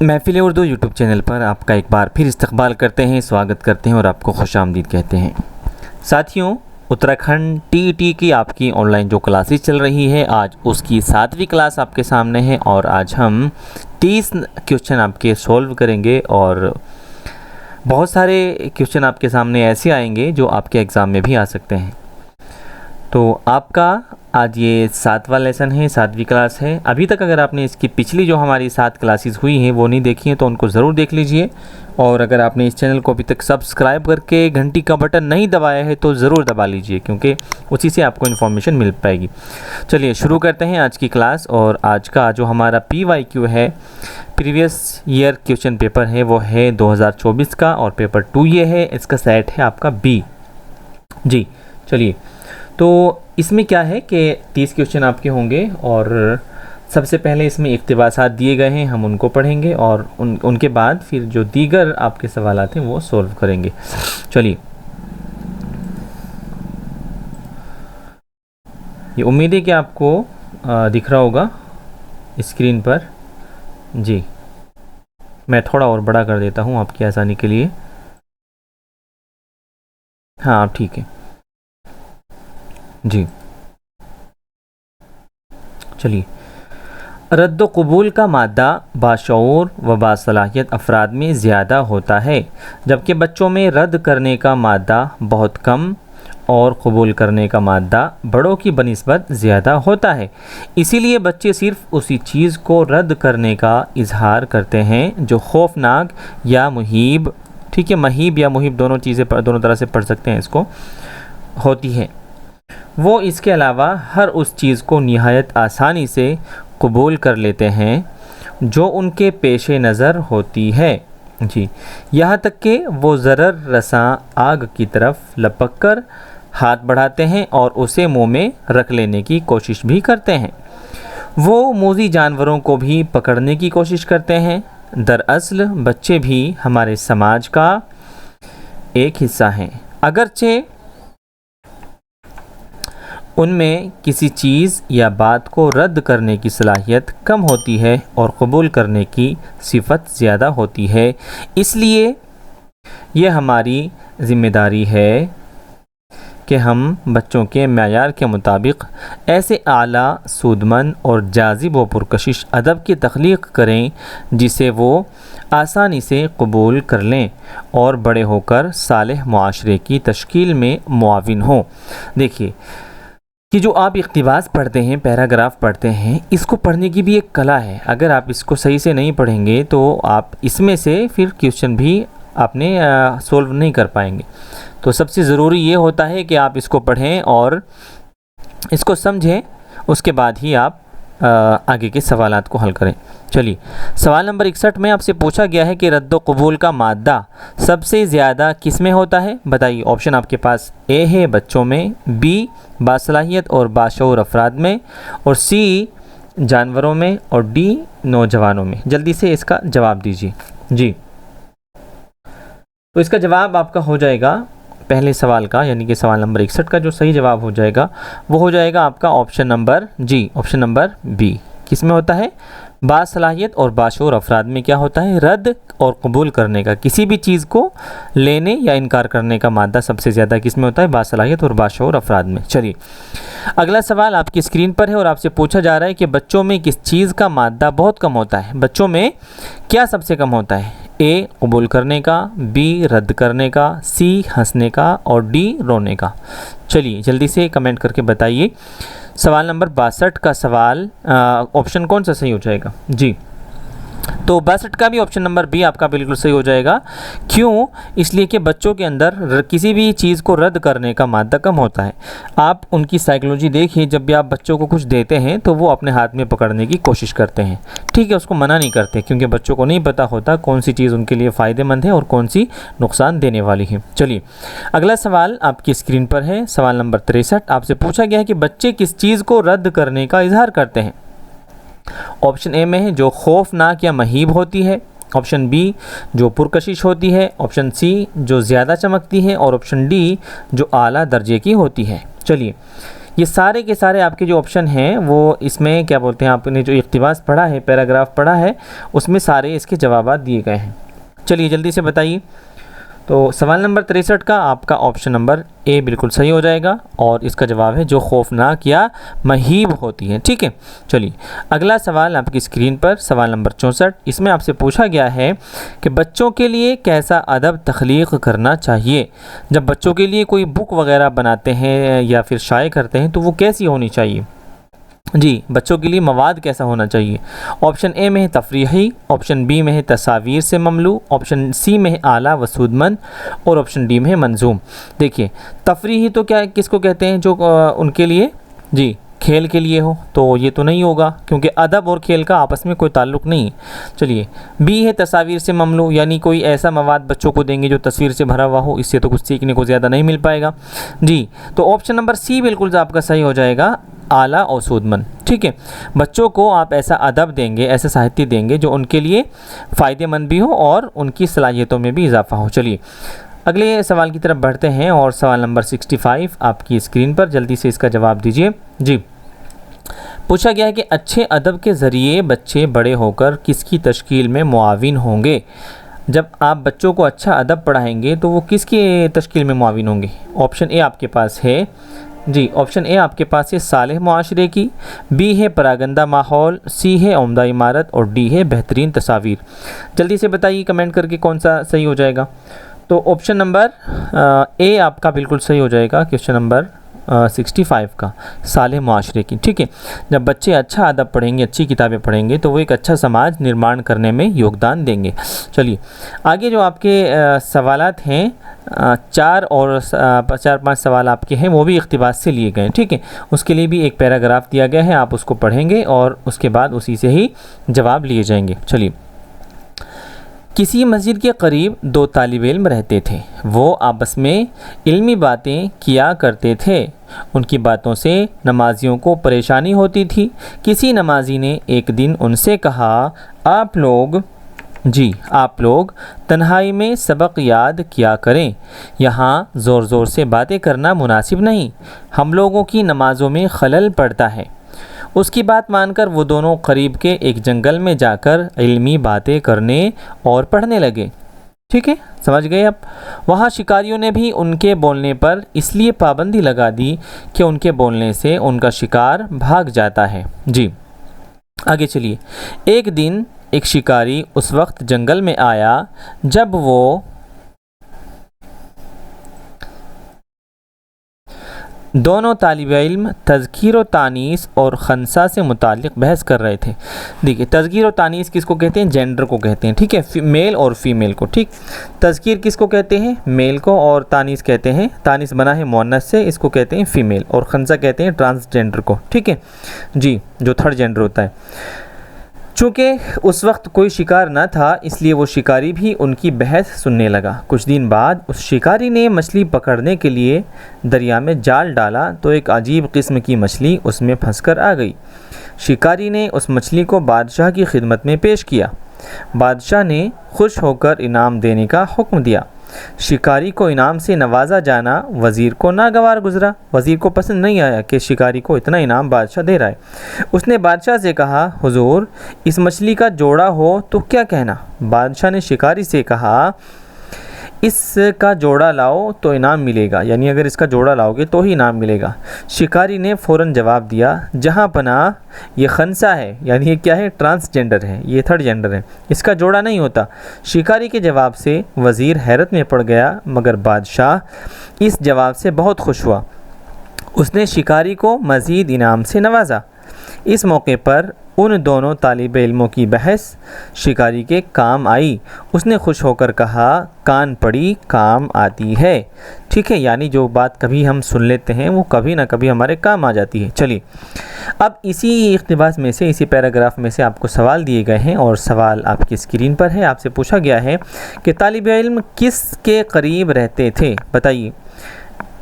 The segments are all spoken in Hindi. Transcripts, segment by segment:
महफिल उर्दू यूट्यूब चैनल पर आपका एक बार फिर इस्तकबाल करते हैं, स्वागत करते हैं और आपको खुशामदीद कहते हैं। साथियों, उत्तराखंड टीईटी की आपकी ऑनलाइन जो क्लासेस चल रही है, आज उसकी 7वीं क्लास आपके सामने है और आज हम 30 क्वेश्चन आपके सॉल्व करेंगे और बहुत सारे क्वेश्चन आपके सामने ऐसे आएंगे जो आपके एग्ज़ाम में भी आ सकते हैं। तो आपका आज ये 7वां लेसन है, 7वीं क्लास है। अभी तक अगर आपने इसकी पिछली जो हमारी 7 क्लासेस हुई हैं वो नहीं देखी हैं तो उनको ज़रूर देख लीजिए। और अगर आपने इस चैनल को अभी तक सब्सक्राइब करके घंटी का बटन नहीं दबाया है तो ज़रूर दबा लीजिए, क्योंकि उसी से आपको इन्फॉर्मेशन मिल पाएगी। चलिए शुरू करते हैं आज की क्लास। और आज का जो हमारा PYQ है, प्रीवियस ईयर क्वेश्चन पेपर है, वो है 2024 का और पेपर 2 ये है। इसका सेट है आपका B जी। चलिए, तो इसमें क्या है कि 30 क्वेश्चन आपके होंगे और सबसे पहले इसमें इक़्तिबासात दिए गए हैं, हम उनको पढ़ेंगे और उनके बाद फिर जो दीगर आपके सवालात हैं वो सॉल्व करेंगे। चलिए, ये उम्मीद है कि आपको दिख रहा होगा स्क्रीन पर जी। मैं थोड़ा और बड़ा कर देता हूँ आपकी आसानी के लिए। हाँ, ठीक है जी। चलिए, रद्द कबूल का मादा बाशऊर व बासलाहियत अफराद में ज़्यादा होता है, जबकि बच्चों में रद्द करने का मादा बहुत कम और कबूल करने का मादा बड़ों की बनिस्बत ज़्यादा होता है। इसीलिए बच्चे सिर्फ़ उसी चीज़ को रद्द करने का इजहार करते हैं जो खौफनाक या मुहीब, ठीक है, महीब या मुहीब दोनों चीज़ें दोनों तरह से पढ़ सकते हैं इसको, होती है। वो इसके अलावा हर उस चीज़ को निहायत आसानी से कबूल कर लेते हैं जो उनके पेश नज़र होती है जी। यहाँ तक कि वो ज़रर रसां आग की तरफ लपक कर हाथ बढ़ाते हैं और उसे मुंह में रख लेने की कोशिश भी करते हैं। वो मूज़ी जानवरों को भी पकड़ने की कोशिश करते हैं। दरअसल बच्चे भी हमारे समाज का एक हिस्सा हैं, अगरचे उनमें किसी चीज़ या बात को रद्द करने की सलाहियत कम होती है और कबूल करने की सिफत ज़्यादा होती है। इसलिए यह हमारी ज़िम्मेदारी है कि हम बच्चों के मेयार के मुताबिक ऐसे आला, सूदमंद और जाज़िब व पुरकशिश अदब की तख्लीक़ करें जिसे वो आसानी से कबूल कर लें और बड़े होकर सालेह मुआशरे की तश्कील में मुआविन हों। देखिए कि जो आप इक़्तिबास पढ़ते हैं, पैराग्राफ पढ़ते हैं, इसको पढ़ने की भी एक कला है। अगर आप इसको सही से नहीं पढ़ेंगे तो आप इसमें से फिर क्वेश्चन भी आपने सोल्व नहीं कर पाएंगे। तो सबसे ज़रूरी ये होता है कि आप इसको पढ़ें और इसको समझें, उसके बाद ही आप आगे के सवालात को हल करें। चलिए, सवाल नंबर 61 में आपसे पूछा गया है कि रद्द कबूल का मादा सबसे ज़्यादा किस में होता है, बताइए। ऑप्शन आपके पास ए है बच्चों में, बी बासलाहियत और बाशऊर अफराद में, और सी जानवरों में, और डी नौजवानों में। जल्दी से इसका जवाब दीजिए जी। तो इसका जवाब आपका हो जाएगा पहले सवाल का, यानी कि सवाल नंबर 61 का जो सही जवाब हो जाएगा वो हो जाएगा आपका ऑप्शन नंबर जी, ऑप्शन नंबर बी। किस में होता है? बासलाहियत और बाशऊर अफराद में क्या होता है? रद्द और कबूल करने का, किसी भी चीज़ को लेने या इनकार करने का मादा सबसे ज़्यादा किस में होता है? बासलाहियत और बाशऊर अफराद में। चलिए, अगला सवाल आपकी स्क्रीन पर है और आपसे पूछा जा रहा है कि बच्चों में किस चीज़ का मादा बहुत कम होता है? बच्चों में क्या सबसे कम होता है? ए कबूल करने का, बी रद्द करने का, सी हंसने का, और डी रोने का। चलिए जल्दी से कमेंट करके बताइए। सवाल नंबर 62 का सवाल ऑप्शन कौन सा सही हो जाएगा जी? तो 62 का भी ऑप्शन नंबर बी आपका बिल्कुल सही हो जाएगा। क्यों? इसलिए कि बच्चों के अंदर किसी भी चीज़ को रद्द करने का मादा कम होता है। आप उनकी साइकोलॉजी देखिए, जब भी आप बच्चों को कुछ देते हैं तो वो अपने हाथ में पकड़ने की कोशिश करते हैं, ठीक है, उसको मना नहीं करते, क्योंकि बच्चों को नहीं पता होता कौन सी चीज़ उनके लिए फ़ायदेमंद है और कौन सी नुकसान देने वाली है। चलिए, अगला सवाल आपकी स्क्रीन पर है, सवाल नंबर 63। आपसे पूछा गया है कि बच्चे किस चीज़ को रद्द करने का इजहार करते हैं? ऑप्शन ए में है जो खौफनाक या महीब होती है, ऑप्शन बी जो पुरकशिश होती है, ऑप्शन सी जो ज़्यादा चमकती है, और ऑप्शन डी जो आला दर्जे की होती है। चलिए, ये सारे के सारे आपके जो ऑप्शन हैं वो इसमें क्या बोलते हैं, आपने जो इक़्तिबास पढ़ा है, पैराग्राफ पढ़ा है, उसमें सारे इसके जवाब दिए गए हैं। चलिए जल्दी से बताइए। तो सवाल नंबर 63 का आपका ऑप्शन नंबर ए बिल्कुल सही हो जाएगा और इसका जवाब है जो खौफनाक या महीब होती है। ठीक है, चलिए अगला सवाल आपकी स्क्रीन पर, सवाल नंबर 64। इसमें आपसे पूछा गया है कि बच्चों के लिए कैसा अदब तख्लीक करना चाहिए। जब बच्चों के लिए कोई बुक वगैरह बनाते हैं या फिर शाये करते हैं तो वो कैसी होनी चाहिए जी, बच्चों के लिए मवाद कैसा होना चाहिए। ऑप्शन ए में है तफरीही, ऑप्शन बी में है तस्वीर से ममलू, ऑप्शन सी में है आला वसूदमंद और ऑप्शन डी में है मंजूम। देखिए तफरीही तो क्या किसको कहते हैं, जो उनके लिए जी खेल के लिए हो, तो ये तो नहीं होगा क्योंकि अदब और खेल का आपस में कोई ताल्लुक़ नहीं है। चलिए बी है तस्वीर से ममलू, यानी कोई ऐसा मवाद बच्चों को देंगे जो तस्वीर से भरा हुआ हो, इससे तो कुछ सीखने को ज़्यादा नहीं मिल पाएगा जी। तो ऑप्शन नंबर सी बिल्कुल आपका सही हो जाएगा, आला और सूदमंद। ठीक है, बच्चों को आप ऐसा अदब देंगे, ऐसा साहित्य देंगे जो उनके लिए फ़ायदेमंद भी हो और उनकी सलाहियतों में भी इजाफ़ा हो। चलिए अगले सवाल की तरफ बढ़ते हैं और सवाल नंबर 65 आपकी स्क्रीन पर, जल्दी से इसका जवाब दीजिए जी। पूछा गया है कि अच्छे अदब के ज़रिए बच्चे बड़े होकर किसकी तश्कील में मुआविन होंगे। जब आप बच्चों को अच्छा अदब पढ़ाएंगे तो वो किसकी तश्कील में मुआविन होंगे। ऑप्शन ए आपके पास है जी, ऑप्शन ए आपके पास है सालेह मुआशरे की, बी है परागंदा माहौल, सी है उम्दा इमारत और डी है बेहतरीन तस्वीर। जल्दी से बताइए कमेंट करके कौन सा सही हो जाएगा। तो ऑप्शन नंबर ए आपका बिल्कुल सही हो जाएगा, क्वेश्चन नंबर 65 का, सालेह मुआशरे की। ठीक है, जब बच्चे अच्छा अदब पढ़ेंगे, अच्छी किताबें पढ़ेंगे तो वो एक अच्छा समाज निर्माण करने में योगदान देंगे। चलिए आगे जो आपके सवालात हैं, 4-5 सवाल आपके हैं, वो भी इक़्तिबास से लिए गए। ठीक है, उसके लिए भी एक पैराग्राफ दिया गया है, आप उसको पढ़ेंगे और उसके बाद उसी से ही जवाब लिए जाएंगे। चलिए, किसी मस्जिद के करीब 2 तालिब इल्म रहते थे। वो आपस में इल्मी बातें किया करते थे। उनकी बातों से नमाजियों को परेशानी होती थी। किसी नमाजी ने एक दिन उनसे कहा, आप लोग तन्हाई में सबक याद किया करें। यहाँ ज़ोर ज़ोर से बातें करना मुनासिब नहीं, हम लोगों की नमाज़ों में खलल पड़ता है। उसकी बात मानकर वो दोनों करीब के एक जंगल में जाकर इल्मी बातें करने और पढ़ने लगे। ठीक है, समझ गए आप। वहाँ शिकारियों ने भी उनके बोलने पर इसलिए पाबंदी लगा दी कि उनके बोलने से उनका शिकार भाग जाता है जी। आगे चलिए, एक दिन एक शिकारी उस वक्त जंगल में आया जब वो दोनों तालिब इल्म तज़कीर व तानीस और खंसा से मुताल्लिक़ बहस कर रहे थे। देखिए तज़कीर व तानीस किसको कहते हैं, जेंडर को कहते हैं। ठीक है, मेल और फीमेल को। ठीक, तज़कीर किसको कहते हैं, मेल को, और तानीस कहते हैं, तानीस बना है मुअन्नस से, इसको कहते हैं फीमेल, और खंसा कहते हैं ट्रांसजेंडर को। ठीक है जी, जो थर्ड जेंडर होता है। चूँकि उस वक्त कोई शिकार न था इसलिए वो शिकारी भी उनकी बहस सुनने लगा। कुछ दिन बाद उस शिकारी ने मछली पकड़ने के लिए दरिया में जाल डाला तो एक अजीब किस्म की मछली उसमें फंसकर आ गई। शिकारी ने उस मछली को बादशाह की खिदमत में पेश किया। बादशाह ने खुश होकर इनाम देने का हुक्म दिया। शिकारी को इनाम से नवाजा जाना वज़ीर को नागवार गुजरा। वज़ीर को पसंद नहीं आया कि शिकारी को इतना इनाम बादशाह दे रहा है। उसने बादशाह से कहा, हुजूर इस मछली का जोड़ा हो तो क्या कहना। बादशाह ने शिकारी से कहा, इसका जोड़ा लाओ तो इनाम मिलेगा, यानी अगर इसका जोड़ा लाओगे तो ही इनाम मिलेगा। शिकारी ने फ़ौरन जवाब दिया, जहाँ पनाह ये खंसा है, यानी ये क्या है, ट्रांसजेंडर है, ये थर्ड जेंडर है, इसका जोड़ा नहीं होता। शिकारी के जवाब से वज़ीर हैरत में पड़ गया, मगर बादशाह इस जवाब से बहुत खुश हुआ। उसने शिकारी को मज़ीद इनाम से नवाजा। इस मौके पर उन दोनों तालिब इल्मों की बहस शिकारी के काम आई। उसने खुश होकर कहा, कान पड़ी काम आती है। ठीक है, यानी जो बात कभी हम सुन लेते हैं वो कभी ना कभी हमारे काम आ जाती है। चलिए, अब इसी इक़्तिबास में से, इसी पैराग्राफ में से आपको सवाल दिए गए हैं और सवाल आपकी स्क्रीन पर है। आपसे पूछा गया है कि तालिब इल्म किस के करीब रहते थे, बताइए।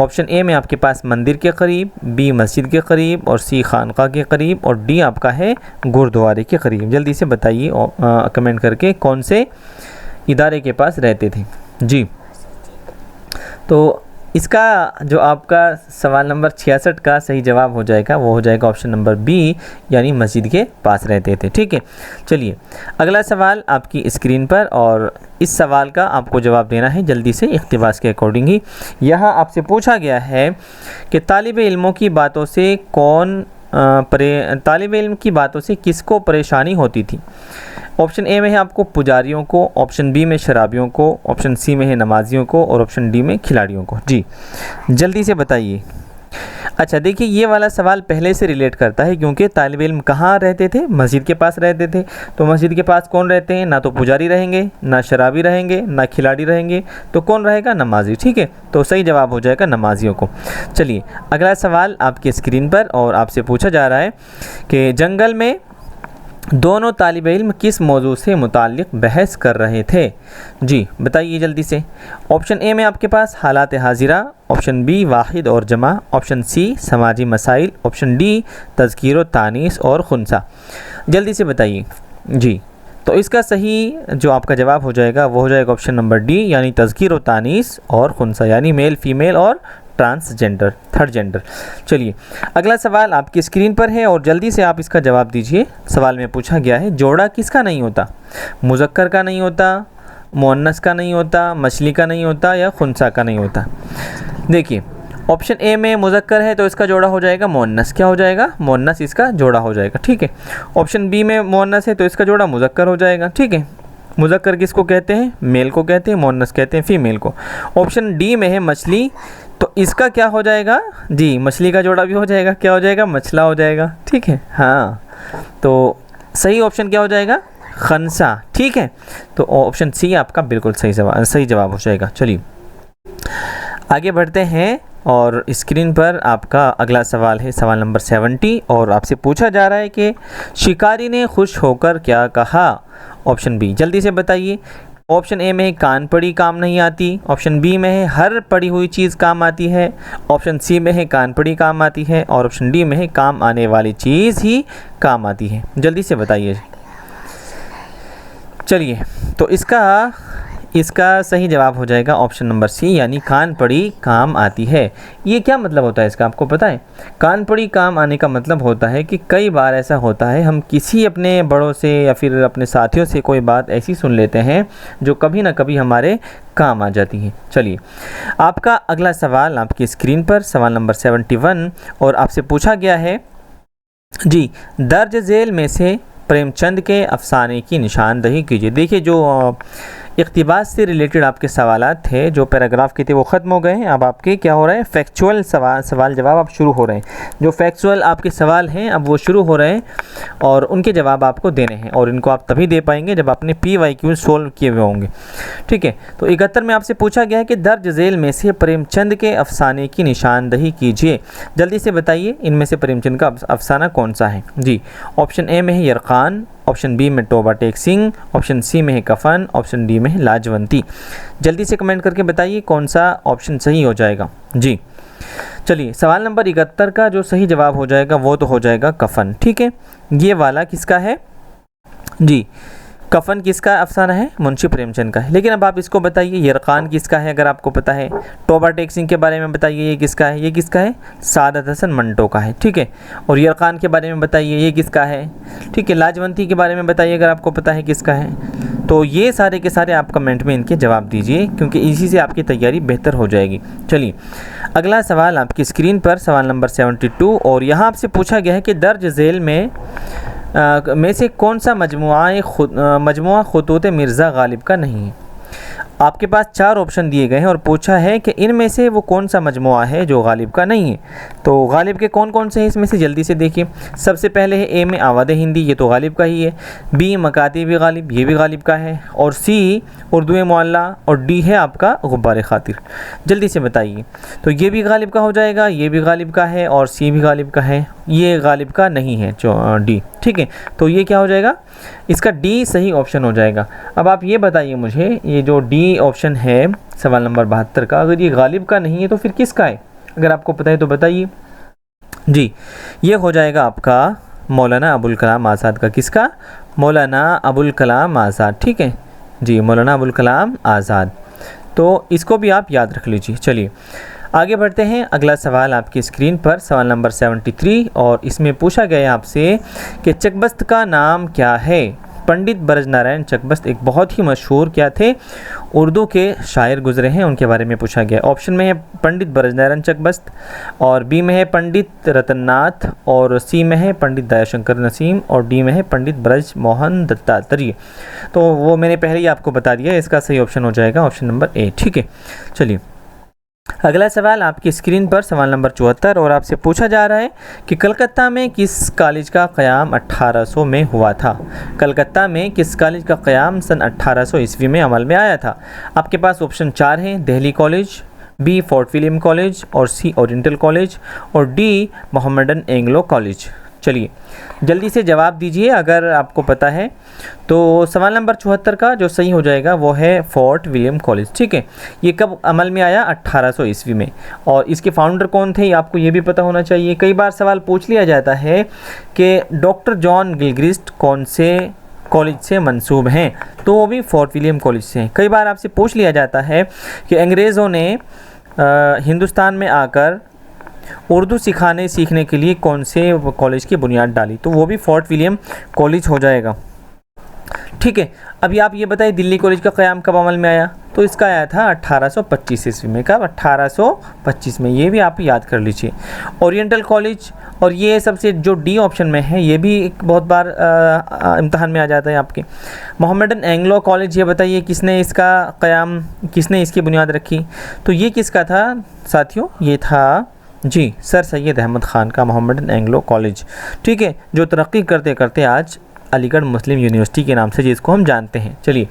ऑप्शन ए में आपके पास मंदिर के करीब, बी मस्जिद के करीब और सी खानका के करीब और डी आपका है गुरुद्वारे के करीब। जल्दी से बताइए कमेंट करके कौन से इदारे के पास रहते थे जी। तो इसका जो आपका सवाल नंबर 66 का सही जवाब हो जाएगा वो हो जाएगा ऑप्शन नंबर बी, यानी मस्जिद के पास रहते थे। ठीक है, चलिए अगला सवाल आपकी स्क्रीन पर, और इस सवाल का आपको जवाब देना है जल्दी से इख्तिबास के अकॉर्डिंग ही। यहाँ आपसे पूछा गया है कि तालिब इल्मों की बातों से तालिब इल्म की बातों से किसको परेशानी होती थी। ऑप्शन ए में है आपको पुजारियों को, ऑप्शन बी में शराबियों को, ऑप्शन सी में है नमाजियों को, और ऑप्शन डी में खिलाड़ियों को। जी जल्दी से बताइए। अच्छा देखिए, ये वाला सवाल पहले से रिलेट करता है, क्योंकि तालिब इल्म कहाँ रहते थे, मस्जिद के पास रहते थे। तो मस्जिद के पास कौन रहते हैं, ना तो पुजारी रहेंगे, ना शराबी रहेंगे, ना खिलाड़ी रहेंगे, तो कौन रहेगा, नमाजी। ठीक है, तो सही जवाब हो जाएगा नमाजियों को। चलिए अगला सवाल आपकी स्क्रीन पर, और आपसे पूछा जा रहा है कि जंगल में दोनों तालिब इल्म किस मौजू से मुताल्लिक़ बहस कर रहे थे। जी बताइए जल्दी से। ऑप्शन ए में आपके पास हालात हाजिरा, ऑप्शन बी वाहिद और जमा, ऑप्शन सी समाजी मसाइल, ऑप्शन डी तज़कीर व तानीस और खुनसा। जल्दी से बताइए। जी तो इसका सही जो आपका जवाब हो जाएगा वो हो जाएगा ऑप्शन नंबर डी, यानी तज़कीर व तानीस और खुनसा, यानी मेल फीमेल और ट्रांसजेंडर, थर्ड जेंडर। चलिए अगला सवाल आपकी स्क्रीन पर है, और जल्दी से आप इसका जवाब दीजिए। सवाल में पूछा गया है जोड़ा किसका नहीं होता, मुज़क्कर का नहीं होता, मुअन्नस का नहीं होता, मछली का नहीं होता, या खुनसा का नहीं होता। देखिए ऑप्शन ए में मुज़क्कर है तो इसका जोड़ा हो जाएगा मुअन्नस, क्या हो जाएगा, मुअन्नस इसका जोड़ा हो जाएगा। ठीक है, ऑप्शन बी में मुअन्नस है तो इसका जोड़ा मुज़क्कर हो जाएगा। ठीक है, मुज़क्कर किसको कहते हैं, मेल को कहते हैं, मुअन्नस कहते हैं फीमेल को। ऑप्शन डी में है मछली, तो इसका क्या हो जाएगा, जी मछली का जोड़ा भी हो जाएगा, क्या हो जाएगा, मछला हो जाएगा। ठीक है, हाँ तो सही ऑप्शन क्या हो जाएगा, खनसा। ठीक है, तो ऑप्शन सी आपका बिल्कुल सही जवाब हो जाएगा। चलिए आगे बढ़ते हैं, और स्क्रीन पर आपका अगला सवाल है सवाल नंबर 70, और आपसे पूछा जा रहा है कि शिकारी ने खुश होकर क्या कहा। ऑप्शन बी जल्दी से बताइए। ऑप्शन ए में है कान पड़ी काम नहीं आती, ऑप्शन बी में है हर पड़ी हुई चीज़ काम आती है, ऑप्शन सी में है कान पड़ी काम आती है, और ऑप्शन डी में है काम आने वाली चीज़ ही काम आती है। जल्दी से बताइए। चलिए तो इसका सही जवाब हो जाएगा ऑप्शन नंबर सी, यानी कान पड़ी काम आती है। ये क्या मतलब होता है इसका, आपको पता है। कान पड़ी काम आने का मतलब होता है कि कई बार ऐसा होता है हम किसी अपने बड़ों से या फिर अपने साथियों से कोई बात ऐसी सुन लेते हैं जो कभी ना कभी हमारे काम आ जाती है। चलिए आपका अगला सवाल आपकी स्क्रीन पर, सवाल नंबर 71, और आपसे पूछा गया है जी दर्ज झेल में से प्रेमचंद के अफसाने की निशानदही कीजिए। देखिए जो इक़्तिबास से रिलेटेड आपके सवालात थे, जो पैराग्राफ के थे वो ख़त्म हो गए हैं। अब आपके क्या हो रहा है, फैक्चुअल सवाल जवाब अब शुरू हो रहे हैं। जो फैक्चुअल आपके सवाल हैं अब वो शुरू हो रहे हैं, और उनके जवाब आपको देने हैं, और इनको आप तभी दे पाएंगे जब आपने PYQ सोल्व किए हुए होंगे। ठीक है, तो 71 में आपसे पूछा गया है कि दर्ज झेल में से प्रेमचंद के अफसाने की निशानदही कीजिए। जल्दी से बताइए इनमें से प्रेमचंद का अफसाना कौन सा है। जी ऑप्शन ए में है यरकान, ऑप्शन बी में तौबा टेक सिंह, ऑप्शन सी में है कफन, ऑप्शन डी में है लाजवंती। जल्दी से कमेंट करके बताइए कौन सा ऑप्शन सही हो जाएगा। जी चलिए सवाल नंबर 71 का जो सही जवाब हो जाएगा वो तो हो जाएगा कफन। ठीक है, ये वाला किसका है, जी कफन किसका अफसाना है, मुंशी प्रेमचंद का है। लेकिन अब आप इसको बताइए यरकान किसका है, अगर आपको पता है। तौबा टेक सिंह के बारे में बताइए ये किसका है, ये किसका है, सादत हसन मंटो का है। ठीक है, और यरकान के बारे में बताइए ये किसका है। ठीक है, लाजवंती के बारे में बताइए अगर आपको पता है किसका है। तो ये सारे के सारे आप कमेंट में इनके जवाब दीजिए, क्योंकि इसी से आपकी तैयारी बेहतर हो जाएगी। चलिए अगला सवाल आपकी स्क्रीन पर, सवाल नंबर 72, और यहाँ आपसे पूछा गया है कि दर्ज झेल में से कौन सा मजमुआ खुतूत मिर्ज़ा गालिब का नहीं है। आपके पास 4 ऑप्शन दिए गए हैं और पूछा है कि इनमें से वो कौन सा मजमुआ है जो गालिब का नहीं है। तो गालिब के कौन कौन से हैं इसमें से जल्दी से देखिए। सबसे पहले है ए में आवाद हिंदी, ये तो गालिब का ही है। बी मकातिब गालिब, ये भी गालिब का है। और सी उर्दू मुअल्ला, और डी है आपका गुब्बार खातिर। जल्दी से बताइए। तो ये भी गालिब का हो जाएगा, ये भी गालिब का है, और सी भी गालिब का है। ये गालिब का नहीं है जो डी। ठीक है, तो ये क्या हो जाएगा, इसका डी सही ऑप्शन हो जाएगा। अब आप ये बताइए मुझे, ये जो डी ऑप्शन है सवाल नंबर 72 का, अगर ये गालिब का नहीं है तो फिर किसका है, अगर आपको पता है तो बताइए। जी ये हो जाएगा आपका मौलाना अबुल कलाम आज़ाद का। किसका, मौलाना अबुल कलाम आज़ाद। ठीक है जी, मौलाना अबुल कलाम आज़ाद। तो इसको भी आप याद रख लीजिए। चलिए आगे बढ़ते हैं, अगला सवाल आपकी स्क्रीन पर, सवाल नंबर 73, और इसमें पूछा गया है आपसे कि चकबस्त का नाम क्या है। पंडित ब्रज नारायण चकबस्त एक बहुत ही मशहूर क्या थे, उर्दू के शायर गुजरे हैं, उनके बारे में पूछा गया। ऑप्शन में है पंडित ब्रज नारायण चकबस्त, और बी में है पंडित रतननाथ, और सी में है पंडित दयाशंकर नसीम, और डी में है पंडित ब्रज मोहन दत्तात्रेय। तो वो मैंने पहले ही आपको बता दिया, इसका सही ऑप्शन हो जाएगा ऑप्शन नंबर ए। ठीक है, चलिए अगला सवाल आपकी स्क्रीन पर, सवाल नंबर 74, और आपसे पूछा जा रहा है कि कलकत्ता में किस कॉलेज का क़याम 1800 में हुआ था। कलकत्ता में किस कॉलेज का क़याम सन 1800 ईस्वी में अमल में आया था। आपके पास ऑप्शन 4 हैं, Delhi college, B Fort William college, और सी ओरिएंटल कॉलेज, और डी मोहम्मदन एंग्लो कॉलेज। चलिए जल्दी से जवाब दीजिए अगर आपको पता है। तो सवाल नंबर 74 का जो सही हो जाएगा वो है फोर्ट विलियम कॉलेज। ठीक है, ये कब अमल में आया, 1800 ईस्वी में, और इसके फाउंडर कौन थे आपको ये भी पता होना चाहिए। कई बार सवाल पूछ लिया जाता है कि डॉक्टर जॉन गिलक्रिस्ट कौन से कॉलेज से मंसूब हैं, तो वो भी फोर्ट विलियम कॉलेज से हैं। कई बार आपसे पूछ लिया जाता है कि अंग्रेज़ों ने हिंदुस्तान में आकर उर्दू सीखने के लिए कौन से कॉलेज की बुनियाद डाली, तो वो भी फोर्ट विलियम कॉलेज हो जाएगा। ठीक है, अभी आप ये बताइए दिल्ली कॉलेज का क़याम कब अमल में आया, तो इसका आया था 1825 ईस्वी में। कब, 1825 में, ये भी आप याद कर लीजिए। ओरिएंटल कॉलेज, और ये सबसे जो डी ऑप्शन में है, ये भी एक बहुत बार इम्तहान में आ जाता है आपके। मोहम्मदन एंग्लो कॉलेज, ये बताइए किसने इसका क़याम, किसने इसकी बुनियाद रखी, तो ये किसका था साथियों, ये था जी सर सैयद अहमद ख़ान का मोहम्मदन एंग्लो कॉलेज। ठीक है, जो तरक्की करते करते आज अलीगढ़ मुस्लिम यूनिवर्सिटी के नाम से जिसको हम जानते हैं। चलिए,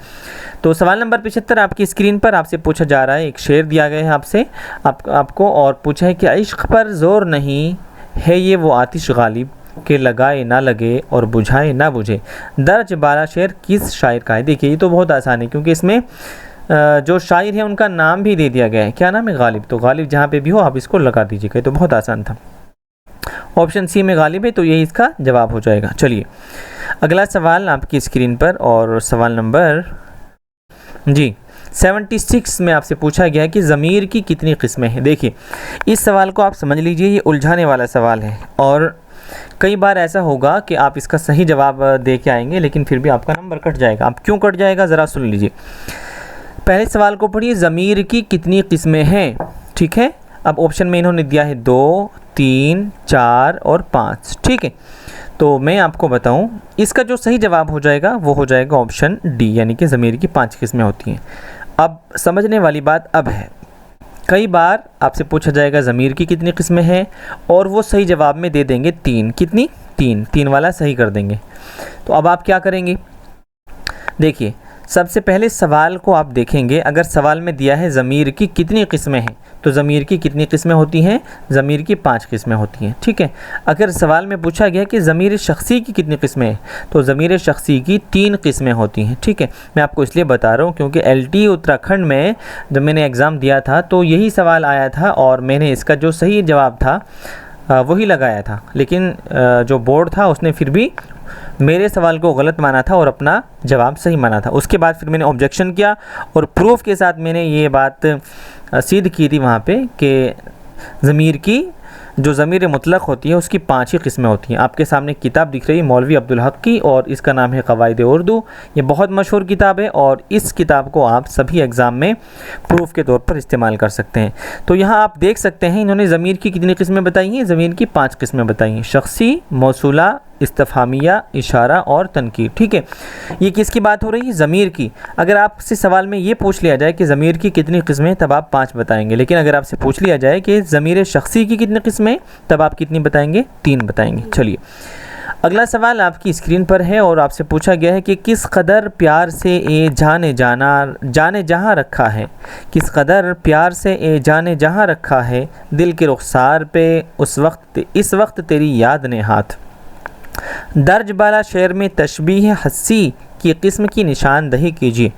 तो सवाल नंबर 75 आपकी स्क्रीन पर आपसे पूछा जा रहा है, एक शेर दिया गया है आपसे आपको, और पूछा है कि इश्क पर ज़ोर नहीं है ये वो आतिश गालिब के लगाए ना लगे और बुझाए ना बुझे। दर्ज बाला शेर किस शायर का है। देखिए ये तो बहुत आसान है, क्योंकि इसमें जो शायर है उनका नाम भी दे दिया गया है। क्या नाम है, गालिब, तो गालिब जहाँ पे भी हो आप इसको लगा दीजिएगा, तो बहुत आसान था। ऑप्शन सी में गालिब है, तो यही इसका जवाब हो जाएगा। चलिए अगला सवाल आपकी स्क्रीन पर, और सवाल नंबर जी 76 में आपसे पूछा गया है कि ज़मीर की कितनी किस्में हैं। देखिए इस सवाल को आप समझ लीजिए, ये उलझाने वाला सवाल है, और कई बार ऐसा होगा कि आप इसका सही जवाब दे के आएंगे लेकिन फिर भी आपका नंबर कट जाएगा। आप क्यों कट जाएगा ज़रा सुन लीजिए। पहले सवाल को पढ़िए, ज़मीर की कितनी किस्में हैं। ठीक है, अब ऑप्शन में इन्होंने दिया है 2, 3, 4 और 5। ठीक है, तो मैं आपको बताऊं, इसका जो सही जवाब हो जाएगा वो हो जाएगा ऑप्शन डी, यानी कि ज़मीर की 5 किस्में होती हैं। अब समझने वाली बात अब है, कई बार आपसे पूछा जाएगा ज़मीर की कितनी किस्में हैं, और वो सही जवाब में दे देंगे 3। कितनी, 3 वाला सही कर देंगे। तो अब आप क्या करेंगे, देखिए सबसे पहले सवाल को आप देखेंगे, अगर सवाल में दिया है ज़मीर की कितनी किस्में हैं, तो ज़मीर की कितनी किस्में होती हैं, ज़मीर की 5 किस्में होती हैं। ठीक है, अगर सवाल में पूछा गया कि ज़मीर शख्सी की कितनी किस्में हैं, तो ज़मीर शख्सी की 3 किस्में होती हैं। ठीक है, मैं आपको इसलिए बता रहा हूँ क्योंकि LT उत्तराखंड में जब मैंने एग्ज़ाम दिया था तो यही सवाल आया था, और मैंने इसका जो सही जवाब था वही लगाया था, लेकिन जो बोर्ड था उसने फिर भी मेरे सवाल को गलत माना था और अपना जवाब सही माना था। उसके बाद फिर मैंने ऑब्जेक्शन किया और प्रूफ के साथ मैंने ये बात सिद्ध की थी वहाँ पे कि ज़मीर की जो ज़मीर मुतलक होती है उसकी 5 ही किस्में होती हैं। आपके सामने किताब दिख रही है मौलवी अब्दुल हक की, और इसका नाम है क़वाइद उर्दू। ये बहुत मशहूर किताब है, और इस किताब को आप सभी एग्ज़ाम में प्रूफ के तौर पर इस्तेमाल कर सकते हैं। तो यहाँ आप देख सकते हैं इन्होंने ज़मीर की कितनी किस्में बताई हैं, ज़मीर की 5 किस्में बताई हैं, शख्सी, मौसूला, इस्तफ़हामिया, इशारा और तनकीर। ठीक है, ये किसकी बात हो रही है, ज़मीर की। अगर आपसे सवाल में ये पूछ लिया जाए कि ज़मीर की कितनी किस्में, तब आप 5 बताएंगे, लेकिन अगर आपसे पूछ लिया जाए कि ज़मीर शख्सी की कितनी किस्में, तब आप कितनी बताएंगे, 3 बताएंगे। चलिए अगला सवाल आपकी स्क्रीन पर है, और आपसे पूछा गया है कि किस कदर प्यार से ए जाने जहाँ रखा है, किस कदर प्यार से ए जाने जहाँ रखा है, दिल के रुखसार पे इस वक्त तेरी याद ने हाथ। दर्ज बाला शेर में तशबीह हस्सी की किस्म की निशानदही कीजिए।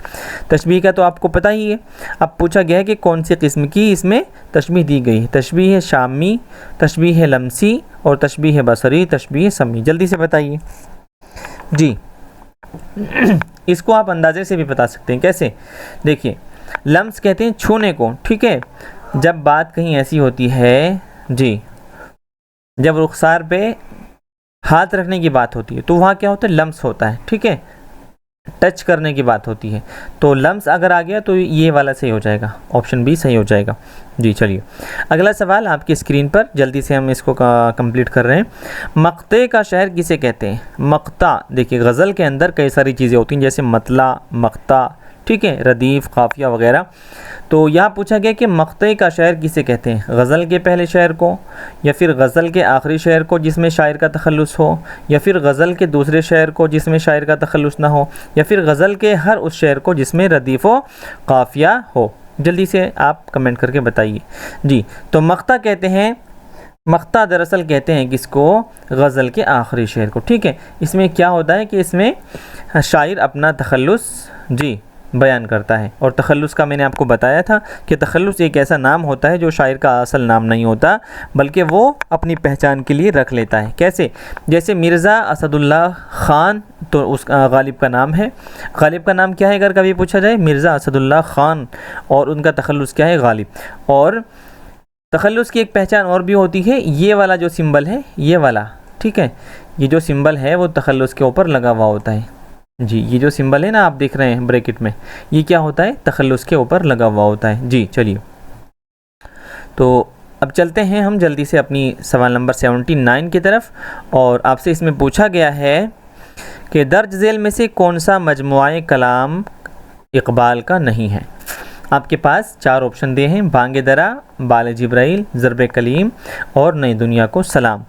तशबीह का तो आपको पता ही है। अब पूछा गया है कि कौन सी किस्म की इसमें तशबीह दी गई है। तशबीह शामी, तशबीह लमसी और तशबीह बसरी, तशबीह समी। जल्दी से बताइए जी। इसको आप अंदाजे से भी बता सकते हैं। कैसे, देखिए लम्स कहते हैं छूने को, ठीक है, जब बात कहीं ऐसी होती है जी, जब रुखसार पे हाथ रखने की बात होती है तो वहाँ क्या होता है, लम्स होता है, ठीक है, टच करने की बात होती है। तो लम्स अगर आ गया तो ये वाला सही हो जाएगा, ऑप्शन बी सही हो जाएगा जी। चलिए अगला सवाल आपकी स्क्रीन पर, जल्दी से हम इसको कंप्लीट कर रहे हैं। मक्ते का शहर किसे कहते हैं? मक्ता, देखिए गज़ल के अंदर कई सारी चीज़ें होती हैं, जैसे मतला, मक्ता, ठीक है, रदीफ़, काफ़िया वगैरह। तो यहाँ पूछा गया कि मक्ते का शहर किसे कहते हैं? गज़ल के पहले शेर को, या फिर गज़ल के आखिरी शेर को जिसमें शायर का तखल्लुस हो, या फिर गज़ल के दूसरे शेर को जिसमें शायर का तखल्लुस ना हो, या फिर गज़ल के हर उस शेर को जिसमें रदीफ़ व काफ़िया हो। जल्दी से आप कमेंट करके बताइए जी। तो मक्ता कहते हैं, मक्ता दरअसल कहते हैं किसको? गज़ल के आखिरी शेर को, ठीक है। इसमें क्या होता है कि इसमें शायर अपना तखल्लुस जी बयान करता है। और तखल्लुस का मैंने आपको बताया था कि तखल्लुस एक ऐसा नाम होता है जो शायर का असल नाम नहीं होता, बल्कि वो अपनी पहचान के लिए रख लेता है। कैसे? जैसे मिर्ज़ा असदुल्ला ख़ान, तो उस गालिब का नाम है। गालिब का नाम क्या है अगर कभी पूछा जाए? मिर्ज़ा असदुल्ला ख़ान, और उनका तखल्लुस क्या है? गालिब। और तखल्लुस की एक पहचान और भी होती है, ये वाला जो सिंबल है, ये वाला, ठीक है, ये जो सिंबल है वो तखल्लुस के ऊपर लगा हुआ होता है जी। ये जो सिंबल है ना आप देख रहे हैं ब्रैकेट में, ये क्या होता है? तखल्लुस के ऊपर लगा हुआ होता है जी। चलिए तो अब चलते हैं हम जल्दी से अपनी सवाल नंबर 79 की तरफ। और आपसे इसमें पूछा गया है कि दर्ज झेल में से कौन सा मजमुआ कलाम इकबाल का नहीं है? आपके पास 4 ऑप्शन दिए हैं, बांगे दरा, बाल जिब्राइल, ज़रब कलीम और नई दुनिया को सलाम।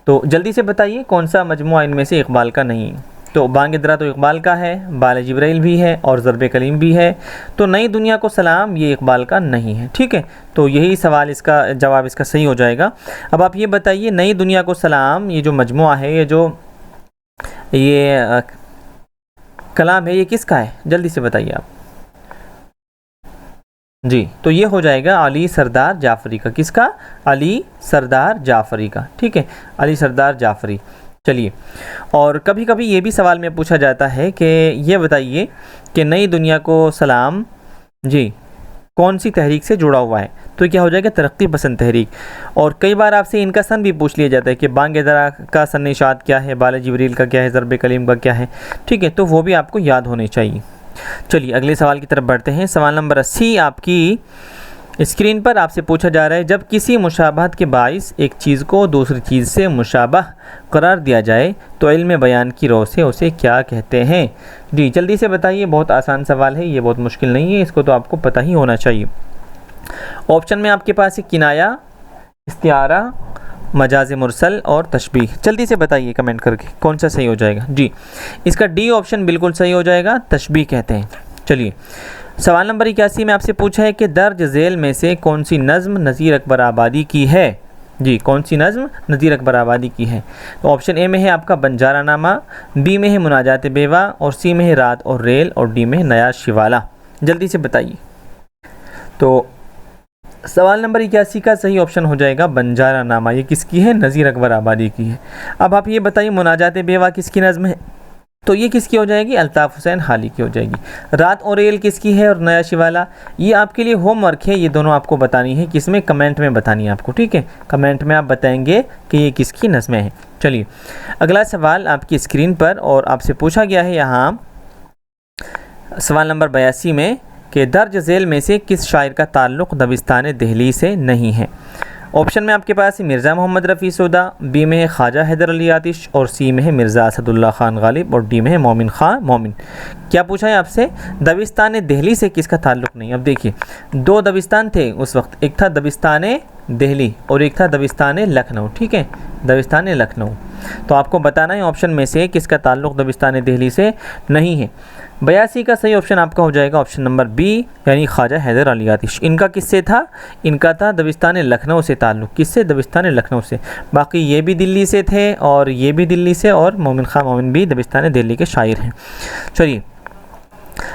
तो जल्दी से बताइए कौन सा मजमुआ इनमें से इकबाल का नहीं है? तो बांगे दरा तो इकबाल का है, बाल जिब्राइल भी है और ज़रब कलीम भी है। तो नई दुनिया को सलाम ये इकबाल का नहीं है, ठीक है। तो यही सवाल, इसका जवाब इसका सही हो जाएगा। अब आप ये बताइए, नई दुनिया को सलाम ये जो मजमुआ है, ये कलाम है, ये किसका है? जल्दी से बताइए आप जी। तो ये हो जाएगा अली सरदार जाफ़री का। किसका? अली सरदार जाफ़री का, ठीक है, अली सरदार जाफ़री। चलिए, और कभी कभी ये भी सवाल में पूछा जाता है कि ये बताइए कि नई दुनिया को सलाम जी कौन सी तहरीक से जुड़ा हुआ है? तो क्या हो जाएगा? तरक्की पसंद तहरीक। और कई बार आपसे इनका सन भी पूछ लिया जाता है कि बांगे दरा का सन इशात क्या है, बाल जिब्रील का क्या है, ज़रब कलीम का क्या है, ठीक है। तो वो भी आपको याद होने चाहिए। चलिए अगले सवाल की तरफ बढ़ते हैं। सवाल नंबर 80 आपकी स्क्रीन पर आपसे पूछा जा रहा है, जब किसी मुशाबहत के बाइस एक चीज़ को दूसरी चीज़ से मुशाबह करार दिया जाए तो इल्म बयान की रो से उसे क्या कहते हैं? जी जल्दी से बताइए, बहुत आसान सवाल है, ये बहुत मुश्किल नहीं है, इसको तो आपको पता ही होना चाहिए। ऑप्शन में आपके पास है किनाया, इस्तिआरा, मजाज मुरसल और तशबीह। जल्दी से बताइए कमेंट करके कौन सा सही हो जाएगा। जी इसका डी ऑप्शन बिल्कुल सही हो जाएगा, तशबीह कहते हैं। चलिए सवाल नंबर 81 में आपसे पूछा है कि दर्ज झेल में से कौन सी नज़्म नज़ीर अकबर आबादी की है? जी कौन सी नज़्म नज़ीर अकबर आबादी की है? तो ऑप्शन ए में है आपका बंजारा नामा, बी में है मुनाजात बेवा, और सी में है रात और रेल, और डी में है नया शिवाला। जल्दी से बताइए। तो सवाल नंबर 81 का सही ऑप्शन हो जाएगा बंजारा नामा। ये किसकी है? नज़ीर अकबर आबादी की है। अब आप ये बताइए मुनाजात बेवा किसकी नज़्म है? तो ये किसकी हो जाएगी? अल्ताफ़ हुसैन हाली की हो जाएगी। रात और रेल किसकी है? और नया शिवाला। ये आपके लिए होमवर्क है, ये दोनों आपको बतानी है। किसमें? कमेंट में बतानी है आपको, ठीक है। कमेंट में आप बताएंगे कि ये किसकी नज़्में हैं। चलिए अगला सवाल आपकी स्क्रीन पर, और आपसे पूछा गया है यहाँ सवाल नंबर 82 में कि दर्ज झेल में से किस शायर का ताल्लुक़ दबिस्तान दिल्ली से नहीं है? ऑप्शन में आपके पास है मिर्ज़ा मोहम्मद रफ़ी सौदा, बी में है ख्वाजा हैदर अली आतिश, और सी में है मिर्ज़ा असदुल्ला ख़ान गालिब, और डी में है मोमिन ख़ान मोमिन। क्या पूछा है आपसे? दबिस्तान दिल्ली से किसका ताल्लुक़ नहीं? अब देखिए 2 दबिस्तान थे उस वक्त, एक था दबिस्तान दिल्ली और एक था दबिस्तान लखनऊ, ठीक है, दबिस्तान लखनऊ। तो आपको बताना है ऑप्शन में से किसका ताल्लुक़ दबिस्तान दिल्ली से नहीं है। 82 का सही ऑप्शन आपका हो जाएगा ऑप्शन नंबर बी, यानी ख्वाजा हैदर अली आतिश। इनका किससे था? इनका था दबिस्तान लखनऊ से ताल्लुक़। किससे? दबिस्तान लखनऊ से। बाकी ये भी दिल्ली से थे और ये भी दिल्ली से, और मोमिन ख़ान मोमिन भी दबिस्तान दिल्ली के शायर हैं। चलिए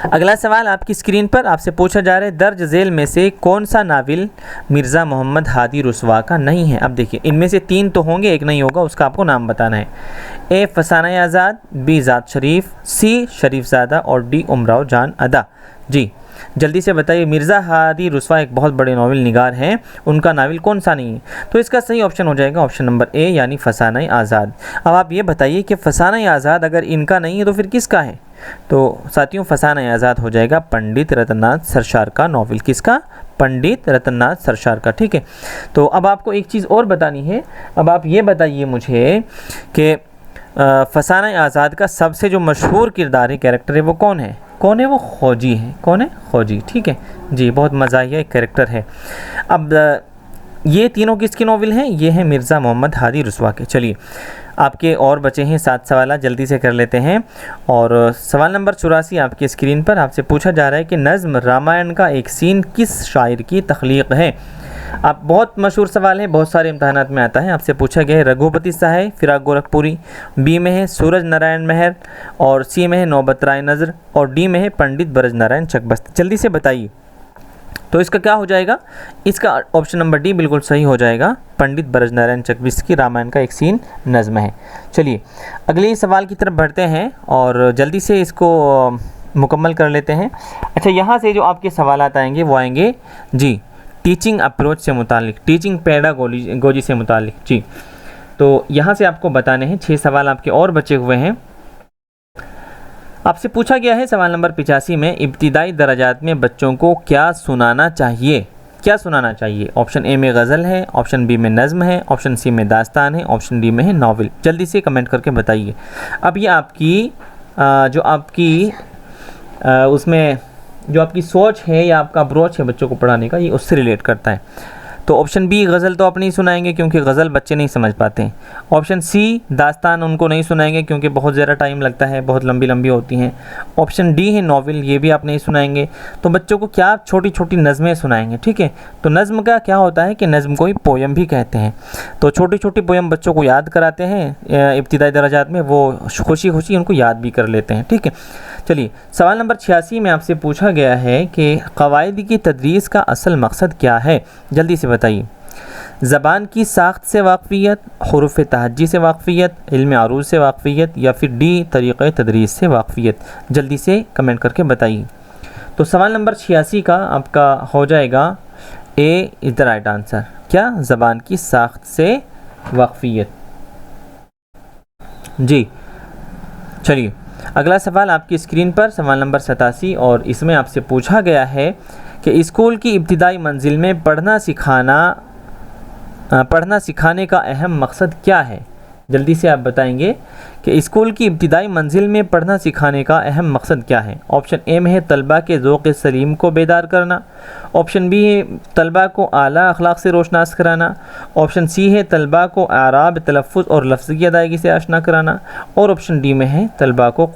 अगला सवाल आपकी स्क्रीन पर आपसे पूछा जा रहा है, दर्ज झेल में से कौन सा नाविल मिर्ज़ा मोहम्मद हादी रुस्वा का नहीं है? अब देखिए इनमें से 3 तो होंगे, एक नहीं होगा, उसका आपको नाम बताना है। ए फसाना आज़ाद, बी ज़ात शरीफ, सी शरीफ ज़ादा, और डी उमराव जान अदा। जी जल्दी से बताइए, मिर्ज़ा हादी रुस्वा एक बहुत बड़े नावल निगार हैं, उनका नावल कौन सा नहीं है? तो इसका सही ऑप्शन हो जाएगा ऑप्शन नंबर ए यानी फसाना आज़ाद। अब आप ये बताइए कि फसाना आज़ाद अगर इनका नहीं है तो फिर किसका है? तो साथियों फसाना आज़ाद हो जाएगा पंडित रतननाथ सरशार का नावल। किसका? पंडित रतननाथ सरशार का। ठीक है, तो अब आपको एक चीज़ और बतानी है। अब आप ये बताइए मुझे कि फसाना आज़ाद का सबसे जो मशहूर किरदार है, कैरेक्टर है, वो कौन है? कौन है वो? खोजी है। कौन है? खोजी। ठीक है जी, बहुत मज़ाहिया एक कैरेक्टर है। अब ये तीनों किसकी नावल हैं? ये हैं मिर्ज़ा मोहम्मद हादी रुस्वा के। चलिए आपके और बचे हैं 7 सवाल, जल्दी से कर लेते हैं। और सवाल नंबर 84 आपकी स्क्रीन पर आपसे पूछा जा रहा है कि नज़्म रामायण का एक सीन किस शायर की तख्लीक है? आप बहुत मशहूर सवाल है, बहुत सारे इम्तहानात में आता है। आपसे पूछा गया है रघुपति साहब फिराक गोरखपुरी, बी में है सूरज नारायण मेहर, और सी में है नौबत राय नज़र, और डी में है पंडित ब्रज नारायण चकबस्ती। जल्दी से बताइए, तो इसका क्या हो जाएगा? इसका ऑप्शन नंबर डी बिल्कुल सही हो जाएगा, पंडित ब्रज नारायण चकबस्ती की रामायण का एक सीन नज़्म है। चलिए अगले सवाल की तरफ बढ़ते हैं और जल्दी से इसको मुकम्मल कर लेते हैं। अच्छा, यहाँ से जो आपके सवाल आएंगे वो आएंगे जी टीचिंग अप्रोच से मुतालिक, टीचिंग पेडागोजी से मुतालिक जी। तो यहाँ से आपको बताने हैं 6 सवाल आपके और बचे हुए हैं। आपसे पूछा गया है सवाल नंबर 85 में इब्तिदाई दराजात में बच्चों को क्या सुनाना चाहिए? क्या सुनाना चाहिए? ऑप्शन ए में गज़ल है, ऑप्शन बी में नज़्म है, ऑप्शन सी में दास्तान है, ऑप्शन डी में है नावल। जल्दी से कमेंट करके बताइए। अब ये आपकी जो आपकी उसमें जो आपकी सोच है या आपका अप्रोच है बच्चों को पढ़ाने का, ये उससे रिलेट करता है। तो ऑप्शन बी गज़ल तो आप नहीं सुनाएंगे क्योंकि गज़ल बच्चे नहीं समझ पाते हैं। ऑप्शन सी दास्तान उनको नहीं सुनाएंगे क्योंकि बहुत ज़्यादा टाइम लगता है, बहुत लंबी लंबी होती हैं। ऑप्शन डी है नावल, ये भी आप नहीं सुनाएंगे। तो बच्चों को क्या आप छोटी छोटी नज़में सुनाएंगे। ठीक है, तो नज़्म का क्या होता है कि नज़्म को ही पोयम भी कहते हैं। तो छोटी छोटी पोयम बच्चों को याद कराते हैं इब्तिदाई दराजात में, वो खुशी खुशी उनको याद भी कर लेते हैं। ठीक है, चलिए सवाल नंबर 86 में आपसे पूछा गया है कि क़वाइद की तदरीस का असल मकसद क्या है? जल्दी से बताइए। ज़बान की साख्त से वाक़फ़ियत, हुरूफ़ तहज्जी से वाक़फ़ियत, इल्म अरूज से वाक़फ़ियत, या फिर डी तरीक़े तदरीस से वाक़फ़ियत? जल्दी से कमेंट करके बताइए। तो सवाल नंबर 86 का आपका हो जाएगा A is the right answer. क्या? ज़बान की साख्त से वाक़फ़ियत जी। चलिए अगला सवाल आपकी स्क्रीन पर सवाल नंबर 87, और इसमें आपसे पूछा गया है कि स्कूल की इब्तिदाई मंजिल में पढ़ना सिखाने का अहम मकसद क्या है? जल्दी से आप बताएंगे कि स्कूल की इब्तिदाई मंजिल में पढ़ना सिखाने का अहम मकसद क्या है? ऑप्शन ए में है तलबा के ज़ौक़ सलीम को बेदार करना, ऑप्शन बी है तलबा को आला अखलाक से रोशनास कराना, ऑप्शन सी है तलबा को आराब, तलफ़्फ़ुज़ और लफ्ज़ की अदायगी से आशना कराना, और ऑप्शन डी में है तलबा की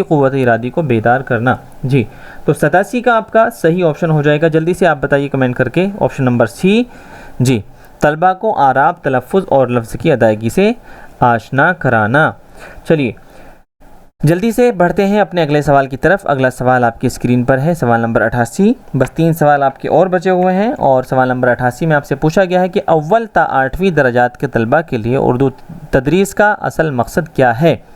क़ुव्वत इरादी को बेदार करना जी। तो 87 का आपका सही ऑप्शन हो जाएगा। जल्दी से आप बताइए कमेंट करके, ऑप्शन नंबर सी जी, तलबा को आराब, तलफ़्फ़ुज़ और लफ्ज़ की अदायगी से आशना कराना। चलिए जल्दी से बढ़ते हैं अपने अगले सवाल की तरफ। अगला सवाल आपकी स्क्रीन पर है सवाल नंबर 88। बस 3 सवाल आपके और बचे हुए हैं, और सवाल नंबर 88 में आपसे पूछा गया है कि अव्वल ता 8वीं दराजात के तलबा के लिए उर्दू तदरीस का असल मकसद क्या है?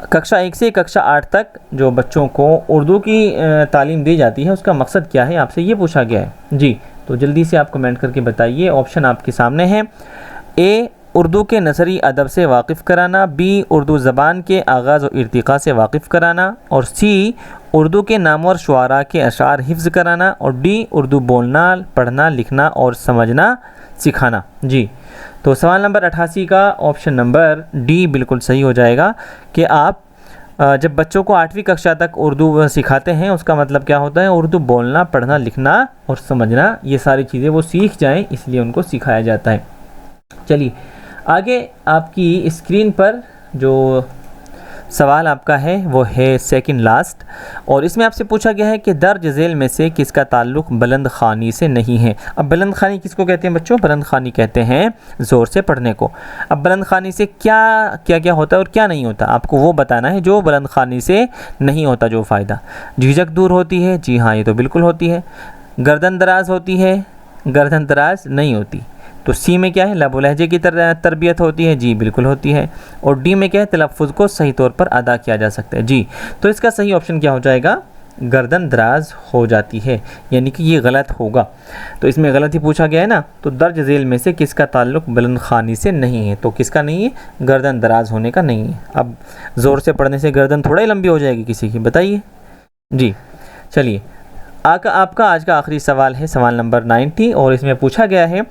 कक्षा 1 से कक्षा 8 तक जो बच्चों को उर्दू की तालीम दी जाती है उसका मकसद क्या है, आपसे ये पूछा गया है जी। तो जल्दी से आप कमेंट करके बताइए। ऑप्शन आपके सामने हैं। ए उर्दू के नसरी अदब से वाकिफ़ कराना, बी उर्दू ज़बान के आगाज़ और इर्तिक़ा से वाकिफ़ कराना, और सी उर्दू के नामवर शुआरा के अशार हिफ्ज़ कराना, और डी उर्दू बोलना, पढ़ना, लिखना और समझना सिखाना जी। तो सवाल नंबर 88 का ऑप्शन नंबर डी बिल्कुल सही हो जाएगा कि आप जब बच्चों को 8वीं कक्षा तक उर्दू सिखाते हैं उसका मतलब क्या होता है? उर्दू बोलना, पढ़ना, लिखना और समझना, ये सारी चीज़ें वो सीख जाएं, इसलिए उनको सिखाया जाता है। चलिए आगे आपकी स्क्रीन पर जो सवाल आपका है वो है सेकंड लास्ट, और इसमें आपसे पूछा गया है कि दर्ज झेल में से किसका ताल्लुक़ बुलंद ख़ानी से नहीं है। अब बुलंद ख़ानी किसको कहते हैं बच्चों? बुलंद ख़ानी कहते हैं ज़ोर से पढ़ने को। अब बुलंद ख़ानी से क्या होता है और क्या नहीं होता, आपको वो बताना है जो बुलंद ख़ानी से नहीं होता जो फ़ायदा। झिझक दूर होती है, जी हाँ ये तो बिल्कुल होती है। गर्दन दराज होती है, गर्दन दराज नहीं होती। तो सी में क्या है? लब और लहजे की तरबियत होती है, जी बिल्कुल होती है। और डी में क्या है? तलफ़्फ़ुज़ को सही तौर पर अदा किया जा सकता है जी। तो इसका सही ऑप्शन क्या हो जाएगा? गर्दन दराज हो जाती है, यानी कि ये गलत होगा। तो इसमें गलत ही पूछा गया है ना, तो दर्ज झेल में से किसका ताल्लुक़ बुलंद ख़ानी से नहीं है, तो किसका नहीं है, गर्दन दराज होने का नहीं है। अब ज़ोर से पढ़ने से गर्दन थोड़ा ही लंबी हो जाएगी किसी की, बताइए जी। चलिए आपका आज का आखिरी सवाल है सवाल नंबर 90, और इसमें पूछा गया है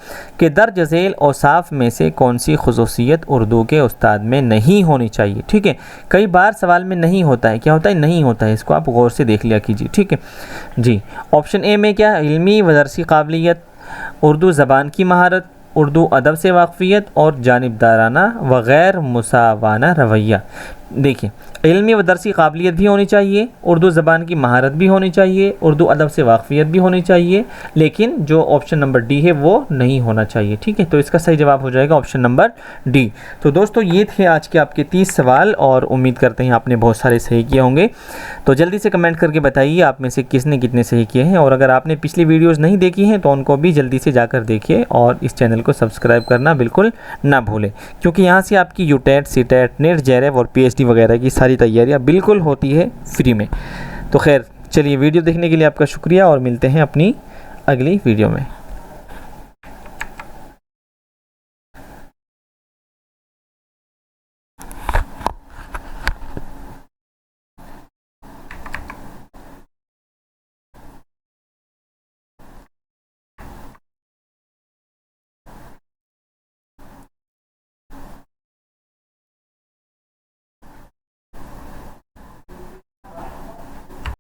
कि दर्ज झेल औसाफ में से कौन सी खुसूसियत उर्दू के उस्ताद में नहीं होनी चाहिए। ठीक है, कई बार सवाल में नहीं होता है, क्या होता है, नहीं होता है, इसको आप गौर से देख लिया कीजिए। ठीक है जी। ऑप्शन ए में क्या, इल्मी व दरसी काबिलियत, उर्दू ज़बान की महारत, उर्दू अदब से वाक़फ़ियत और जानिबदाराना व गैर मुसावाना रवैया। देखिए, इल्मी व दरसी काबिलियत भी होनी चाहिए, उर्दू ज़बान की महारत भी होनी चाहिए, उर्दू अदब से वाक़फ़ियत भी होनी चाहिए, लेकिन जो ऑप्शन नंबर डी है वो नहीं होना चाहिए। ठीक है, तो इसका सही जवाब हो जाएगा ऑप्शन नंबर डी। तो दोस्तों ये थे आज के आपके 30 सवाल, और उम्मीद करते हैं आपने बहुत सारे सही किए होंगे। तो जल्दी से कमेंट करके बताइए आप में से किसने कितने सही किए हैं, और अगर आपने पिछली वीडियोज़ नहीं देखी हैं तो उनको भी जल्दी से जाकर देखिए, और इस चैनल को सब्सक्राइब करना बिल्कुल ना भूलें, क्योंकि यहाँ से आपकी यूटेट, सीटेट, नेट, जेआरएफ और पीएचडी वगैरह की सारी तैयारियां बिल्कुल होती है फ्री में। तो खैर चलिए, वीडियो देखने के लिए आपका शुक्रिया, और मिलते हैं अपनी अगली वीडियो में।